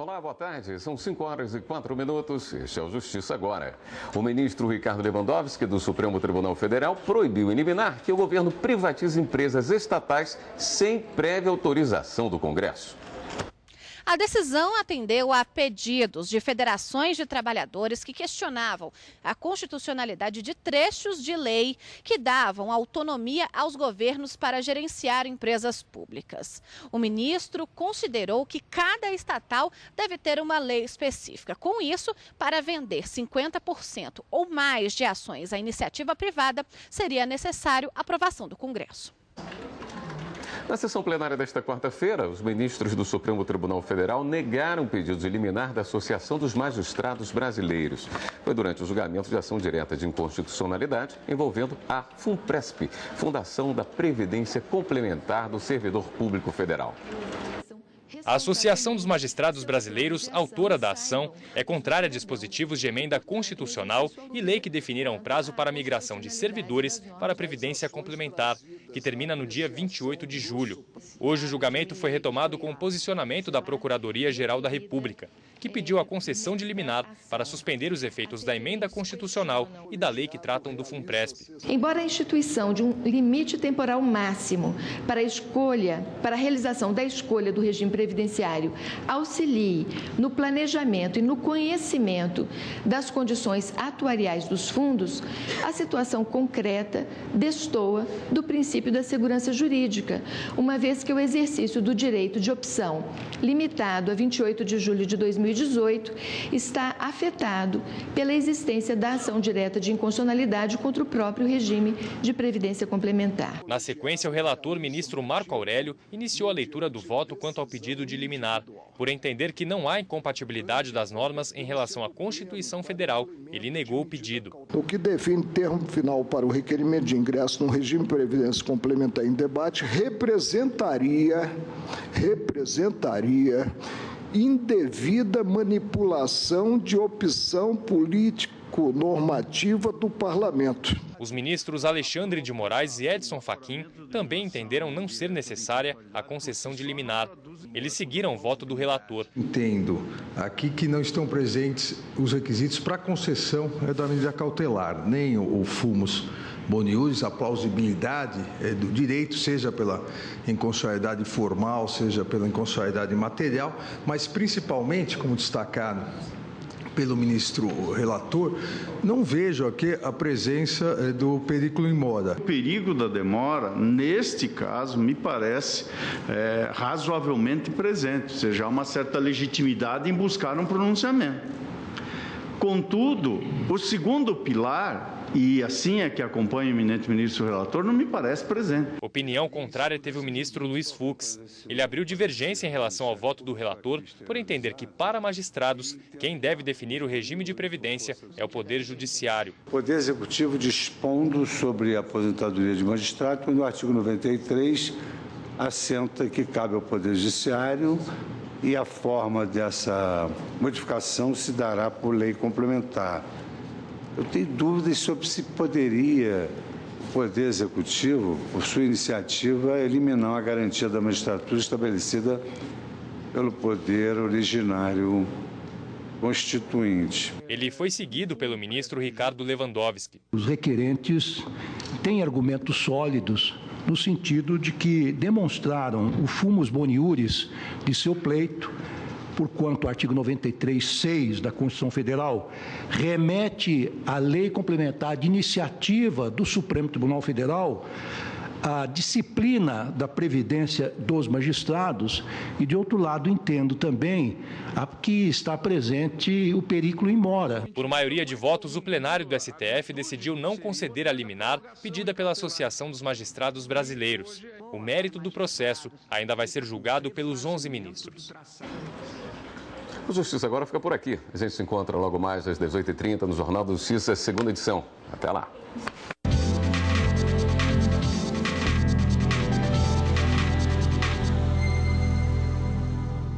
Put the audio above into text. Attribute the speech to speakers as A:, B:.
A: Olá, boa tarde. São 5h04. Este é o Justiça Agora. O ministro Ricardo Lewandowski, do Supremo Tribunal Federal, proibiu em liminar que o governo privatize empresas estatais sem prévia autorização do Congresso.
B: A decisão atendeu a pedidos de federações de trabalhadores que questionavam a constitucionalidade de trechos de lei que davam autonomia aos governos para gerenciar empresas públicas. O ministro considerou que cada estatal deve ter uma lei específica. Com isso, para vender 50% ou mais de ações à iniciativa privada, seria necessário aprovação do Congresso.
A: Na sessão plenária desta quarta-feira, os ministros do Supremo Tribunal Federal negaram o pedido de liminar da Associação dos Magistrados Brasileiros. Foi durante o julgamento de ação direta de inconstitucionalidade envolvendo a FUNPRESP, Fundação da Previdência Complementar do Servidor Público Federal.
C: A Associação dos Magistrados Brasileiros, autora da ação, é contrária a dispositivos de emenda constitucional e lei que definiram o prazo para a migração de servidores para a Previdência Complementar, que termina no dia 28 de julho. Hoje o julgamento foi retomado com o posicionamento da Procuradoria-Geral da República, que pediu a concessão de liminar para suspender os efeitos da emenda constitucional e da lei que tratam do FUNPRESP.
D: Embora a instituição de um limite temporal máximo para a realização da escolha do regime previdenciário auxilie no planejamento e no conhecimento das condições atuariais dos fundos, a situação concreta destoa do princípio da segurança jurídica, uma vez que o exercício do direito de opção, limitado a 28 de julho de 2018, está afetado pela existência da ação direta de inconstitucionalidade contra o próprio regime de previdência complementar.
C: Na sequência, o relator, ministro Marco Aurélio, iniciou a leitura do voto quanto ao pedido de liminar. Por entender que não há incompatibilidade das normas em relação à Constituição Federal, ele negou o pedido.
E: O que define termo final para o requerimento de ingresso no regime de previdência complementar em debate representaria indevida manipulação de opção político-normativa do Parlamento.
C: Os ministros Alexandre de Moraes e Edson Fachin também entenderam não ser necessária a concessão de liminar. Eles seguiram o voto do relator.
F: Entendo aqui que não estão presentes os requisitos para concessão da medida cautelar, nem o fumus boniuris, a plausibilidade do direito, seja pela inconstitucionalidade formal, seja pela inconstitucionalidade material, mas principalmente, como destacado pelo ministro relator, não vejo aqui a presença do perigo in mora.
G: O perigo da demora, neste caso, me parece razoavelmente presente, ou seja, há uma certa legitimidade em buscar um pronunciamento. Contudo, o segundo pilar, e assim é que acompanha o eminente ministro relator, não me parece presente.
C: Opinião contrária teve o ministro Luiz Fux. Ele abriu divergência em relação ao voto do relator por entender que, para magistrados, quem deve definir o regime de previdência é o Poder Judiciário.
H: O Poder Executivo dispondo sobre a aposentadoria de magistrado, no artigo 93, assenta que cabe ao Poder Judiciário e a forma dessa modificação se dará por lei complementar. Eu tenho dúvidas sobre se poderia o Poder Executivo, por sua iniciativa, eliminar a garantia da magistratura estabelecida pelo Poder Originário Constituinte.
C: Ele foi seguido pelo ministro Ricardo Lewandowski.
I: Os requerentes têm argumentos sólidos no sentido de que demonstraram o fumus boniuris de seu pleito, porquanto o artigo 93(6) da Constituição Federal remete à lei complementar de iniciativa do Supremo Tribunal Federal a disciplina da previdência dos magistrados e, de outro lado, entendo também que está presente o perigo in mora.
C: Por maioria de votos, o plenário do STF decidiu não conceder a liminar pedida pela Associação dos Magistrados Brasileiros. O mérito do processo ainda vai ser julgado pelos 11 ministros.
A: O Justiça Agora fica por aqui. A gente se encontra logo mais às 18h30 no Jornal da Justiça, segunda edição. Até lá.